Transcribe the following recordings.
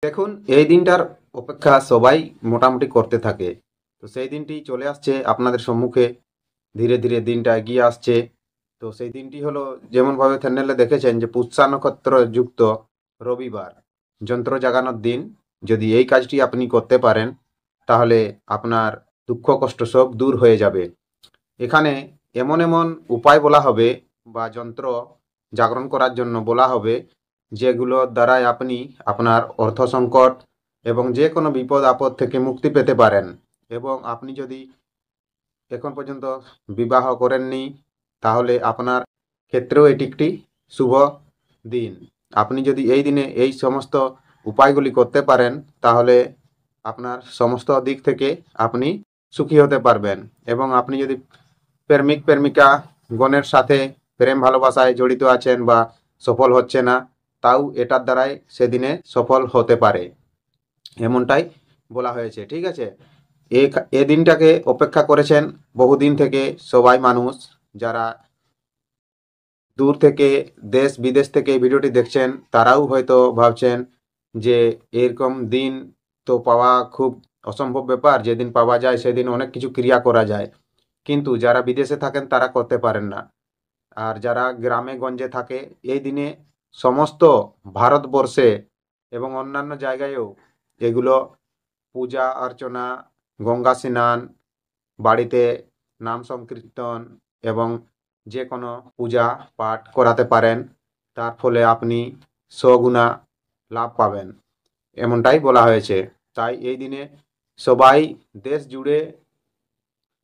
দেখুন, এই দিনটার অপেক্ষা সবাই মোটামুটি করতে থাকে। তো সেই দিনটি চলে আসছে আপনাদের সম্মুখে। ধীরে ধীরে দিনটা এগিয়ে আসছে। তো সেই দিনটি হলো, যেমনভাবে থাম্বনেলে দেখেছেন, যে পুষ্যা নক্ষত্র যুক্ত রবিবার, যন্ত্র জাগানোর দিন। যদি এই কাজটি আপনি করতে পারেন, তাহলে আপনার দুঃখ কষ্ট সব দূর হয়ে যাবে। এখানে এমন এমন উপায় বলা হবে, বা যন্ত্র জাগরণ করার জন্য বলা হবে, যেগুলোর দ্বারাই আপনি আপনার অর্থ সংকট এবং যে কোনো বিপদ আপদ থেকে মুক্তি পেতে পারেন। এবং আপনি যদি এখন পর্যন্ত বিবাহ করেননি, তাহলে আপনার ক্ষেত্রেও এটি একটি শুভ দিন। আপনি যদি এই দিনে এই সমস্ত উপায়গুলি করতে পারেন, তাহলে আপনার সমস্ত দিক থেকে আপনি সুখী হতে পারবেন। এবং আপনি যদি প্রেমিক প্রেমিকা গণের সাথে প্রেম ভালোবাসায় জড়িত আছেন বা সফল হচ্ছে না, তাও এটার দ্বারাই সেদিনে সফল হতে পারে, এমনটাই বলা হয়েছে। ঠিক আছে, এ দিনটাকে অপেক্ষা করেছেন বহুদিন থেকে সবাই মানুষ। যারা দূর থেকে, দেশ বিদেশ থেকে এই ভিডিওটি দেখছেন, তারাও হয়তো ভাবছেন যে এরকম দিন তো পাওয়া খুব অসম্ভব ব্যাপার। যেদিন পাওয়া যায় সেদিন অনেক কিছু ক্রিয়া করা যায়, কিন্তু যারা বিদেশে থাকেন তারা করতে পারেন না। আর যারা গ্রামে গঞ্জে থাকে, এই দিনে সমস্ত ভারতবর্ষে এবং অন্যান্য জায়গায়ও এগুলো পূজা অর্চনা, গঙ্গা স্নান, বাড়িতে নাম সংকীর্তন এবং যে কোনো পূজা পাঠ করাতে পারেন। তার ফলে আপনি সগুণা লাভ পাবেন, এমনটাই বলা হয়েছে। তাই এই দিনে সবাই দেশ জুড়ে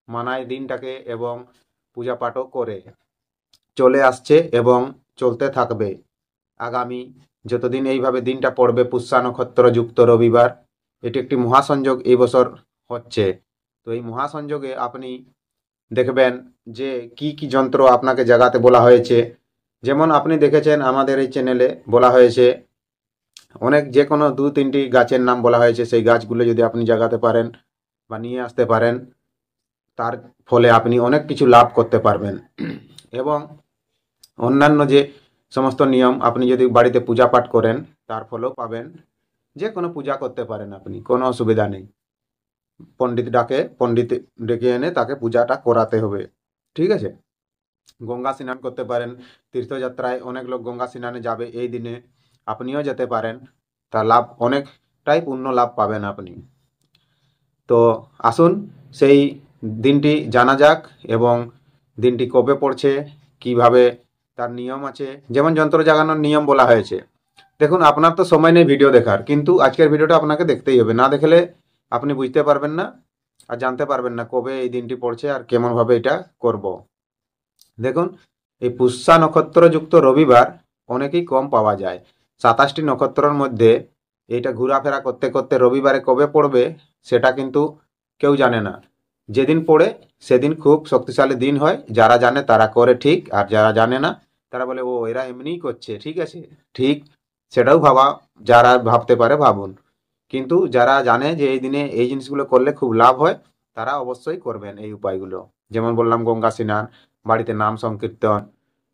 মানায় দিনটাকে, এবং পূজা পাঠও করে চলে আসছে এবং চলতে থাকবে আগামী যতদিন এইভাবে দিনটা পড়বে। পুষ্যা নক্ষত্র যুক্ত রবিবার, এটি একটি মহাসংযোগ এই বছর হচ্ছে। তো এই মহাসংযোগে আপনি দেখবেন যে কি কি যন্ত্র আপনাকে জাগাতে বলা হয়েছে। যেমন আপনি দেখেছেন আমাদের এই চ্যানেলে বলা হয়েছে অনেক, যে কোনো দু তিনটি গাছের নাম বলা হয়েছে। সেই গাছগুলো যদি আপনি জাগাতে পারেন বা নিয়ে আসতে পারেন, তার ফলে আপনি অনেক কিছু লাভ করতে পারবেন। এবং অন্যান্য যে সমস্ত নিয়ম, আপনি যদি বাড়িতে পূজা পাঠ করেন, তার ফলেও পাবেন। যে কোনো পূজা করতে পারেন আপনি, কোনো অসুবিধা নেই। পণ্ডিত ডেকে এনে তাকে পূজাটা করাতে হবে। ঠিক আছে, গঙ্গা স্নান করতে পারেন। তীর্থযাত্রায় অনেক লোক গঙ্গা স্নানে যাবে এই দিনে, আপনিও যেতে পারেন। তা লাভ অনেকটাই পূর্ণ লাভ পাবেন আপনি। তো আসুন সেই দিনটি জানা যাক, এবং দিনটি কবে পড়ছে, কিভাবে তার নিয়ম আছে। যেমন যন্ত্র জাগানোর নিয়ম বলা হয়েছে। দেখুন, আপনার তো সময় নেই ভিডিও দেখার, কিন্তু আজকের ভিডিওটা আপনাকে দেখতেই হবে। না দেখলে আপনি বুঝতে পারবেন না আর জানতে পারবেন না কবে এই দিনটি পড়ছে আর কেমনভাবে এটা করব। দেখুন, এই পুষ্যা নক্ষত্র যুক্ত রবিবার অনেকই কম পাওয়া যায়। 27টি নক্ষত্রের মধ্যে এইটা ঘোরাফেরা করতে করতে রবিবারে কবে পড়বে সেটা কিন্তু কেউ জানে না। যেদিন পড়ে সেদিন খুব শক্তিশালী দিন হয়। যারা জানে তারা করে ঠিক, আর যারা জানে না তারা বলে ও এরা এমনিই করছে। ঠিক আছে, ঠিক, সেটাও ভাবা, যারা ভাবতে পারে ভাবুন। কিন্তু যারা জানে যে এই দিনে এই জিনিসগুলো করলে খুব লাভ হয়, তারা অবশ্যই করবেন এই উপায়গুলো। যেমন বললাম, গঙ্গা স্নান, বাড়িতে নাম সংকীর্তন,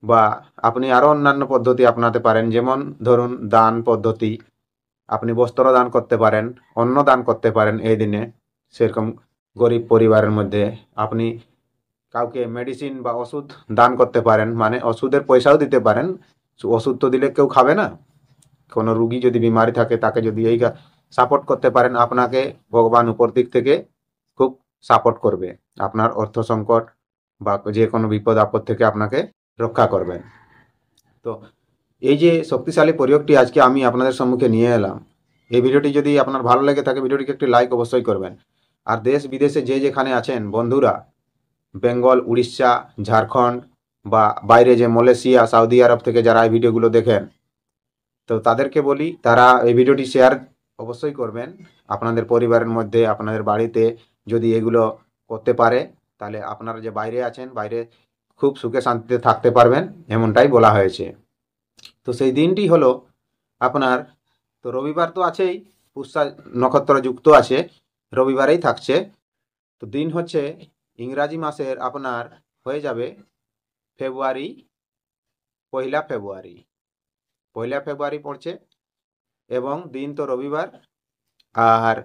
বা আপনি আরও অন্যান্য পদ্ধতি আপনাতে পারেন। যেমন ধরুন, দান পদ্ধতি, আপনি বস্ত্র দান করতে পারেন, অন্ন দান করতে পারেন এই দিনে। সেরকম গরিব পরিবারের মধ্যে আপনি কাউকে মেডিসিন বা ওষুধ দান করতে পারেন, মানে ওষুধের পয়সাও দিতে পারেন। ওষুধ তো দিলে কেউ খাবে না। কোনো রুগী যদি বিমারি থাকে, তাকে যদি এই সাপোর্ট করতে পারেন, আপনাকে ভগবান উপর দিক থেকে খুব সাপোর্ট করবে। আপনার অর্থ সংকট বা যে কোনো বিপদ আপদ থেকে আপনাকে রক্ষা করবেন। তো এই যে শক্তিশালী প্রয়োগটি আজকে আমি আপনাদের সম্মুখে নিয়ে এলাম, এই ভিডিওটি যদি আপনার ভালো লেগে থাকে, ভিডিওটিকে একটি লাইক অবশ্যই করবেন। আর দেশ বিদেশে যে যেখানে আছেন বন্ধুরা, বেঙ্গল, উড়িষ্যা, ঝাড়খণ্ড, বা বাইরে যে মালয়েশিয়া, সৌদি আরব থেকে যারা এই ভিডিওগুলো দেখেন, তো তাদেরকে বলি তারা এই ভিডিওটি শেয়ার অবশ্যই করবেন আপনাদের পরিবারের মধ্যে, আপনাদের বাড়িতে। যদি এগুলো করতে পারে, তাহলে আপনারা যে বাইরে আছেন, বাইরে খুব সুখে শান্তিতে থাকতে পারবেন, এমনটাই বলা হয়েছে। তো সেই দিনটি হলো আপনার, তো রবিবার তো আছেই, পুষ্যা নক্ষত্র যুক্ত আছে, রবিবারেই থাকছে। তো দিন হচ্ছে ইংরাজি মাসের আপনার হয়ে যাবে ফেব্রুয়ারি, 1 ফেব্রুয়ারি। 1 ফেব্রুয়ারি পড়ছে এবং দিন তো রবিবার। আর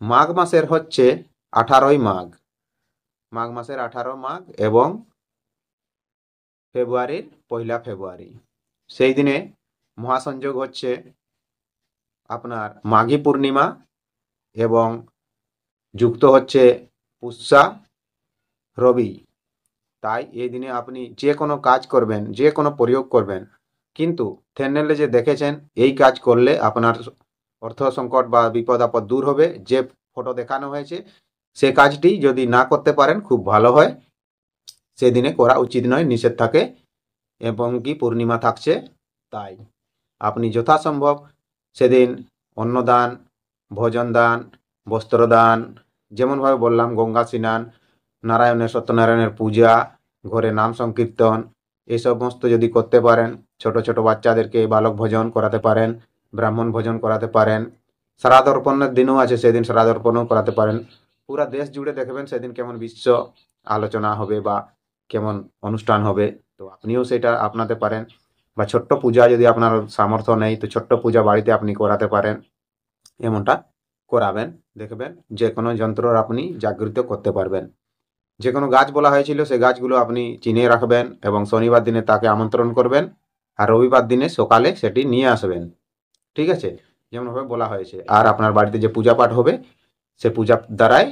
মাঘ মাসের হচ্ছে 18ই মাঘ, মাঘ মাসের 18 মাঘ এবং ফেব্রুয়ারির 1 ফেব্রুয়ারি। সেই দিনে মহাসংযোগ হচ্ছে আপনার মাঘী পূর্ণিমা এবং যুক্ত হচ্ছে পুষ্যা রবি। তাই এই দিনে আপনি যে কোনো কাজ করবেন, যে কোনো প্রয়োগ করবেন, কিন্তু থাম্বনেলে যে দেখেছেন এই কাজ করলে আপনার অর্থ সংকট বা বিপদ আপদ দূর হবে, যে ফটো দেখানো হয়েছে সে কাজটি যদি না করতে পারেন খুব ভালো হয়। সেদিনে করা উচিত নয়, নিষেধ থাকে এবং কি পূর্ণিমা থাকছে। তাই আপনি যথাসম্ভব সেদিন অন্নদান, ভোজন দান, বস্ত্রদান, যেমনভাবে বললাম গঙ্গা স্নান, নারায়ণের সত্যনারায়ণের পূজা, ঘরে নাম সংকীর্তন, এই সমস্ত যদি করতে পারেন, ছোট ছোট বাচ্চাদেরকে বালক ভোজন করাতে পারেন, ব্রাহ্মণ ভোজন করাতে পারেন, শ্রাদ্ধর্পণের দিনও আছে সেদিন শ্রাদ্ধর্পণও করাতে পারেন। পুরা দেশ জুড়ে দেখবেন সেদিন কেমন বিশ্ব আলোচনা হবে বা কেমন অনুষ্ঠান হবে। তো আপনিও সেটা আপনাতে পারেন, বা ছোট্ট পূজা যদি আপনার সামর্থ্য নেই তো ছোট্ট পূজা বাড়িতে আপনি করাতে পারেন, এমনটা করাবেন। দেখবেন যে কোনো যন্ত্র আপনি জাগৃত করতে পারবেন। যে কোনো গাছ বলা হয়েছিল সেই গাছগুলো আপনি চিনে রাখবেন এবং শনিবার দিনে তাকে আমন্ত্রণ করবেন, আর রবিবার দিনে সকালে সেটি নিয়ে আসবেন। ঠিক আছে, যেমনভাবে বলা হয়েছে। আর আপনার বাড়িতে যে পূজা পাঠ হবে সে পূজার দ্বারাই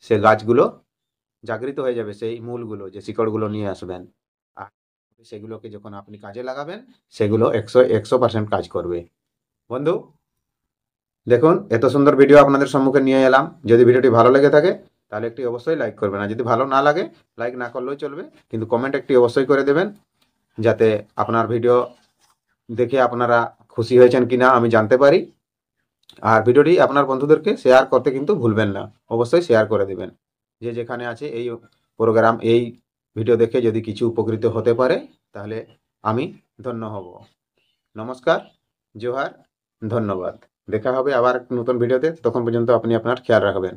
সে গাছগুলো জাগৃত হয়ে যাবে, সেই মূলগুলো যে শিকড়গুলো নিয়ে আসবেন। আর সেগুলোকে যখন আপনি কাজে লাগাবেন সেগুলো 100% কাজ করবে। বন্ধু দেখুন, এত সুন্দর ভিডিও আপনাদের সম্মুখে নিয়ে এলাম। যদি ভিডিওটি ভালো লেগে থাকে তাহলে একটি অবশ্যই লাইক করবেন, আর যদি ভালো না লাগে লাইক না করলেও চলবে, কিন্তু কমেন্ট একটি অবশ্যই করে দেবেন, যাতে আপনার ভিডিও দেখে আপনারা খুশি হয়েছেন কিনা আমি জানতে পারি। আর ভিডিওটি আপনার বন্ধুদেরকে শেয়ার করতে কিন্তু ভুলবেন না, অবশ্যই শেয়ার করে দেবেন। যে যেখানে আছে এই প্রোগ্রাম, এই ভিডিও দেখে যদি কিছু উপকৃত হতে পারে তাহলে আমি ধন্য হব। নমস্কার, জোহার, ধন্যবাদ। দেখা হবে আবার নতুন ভিডিওতে, তখন পর্যন্ত আপনি আপনার খেয়াল রাখবেন।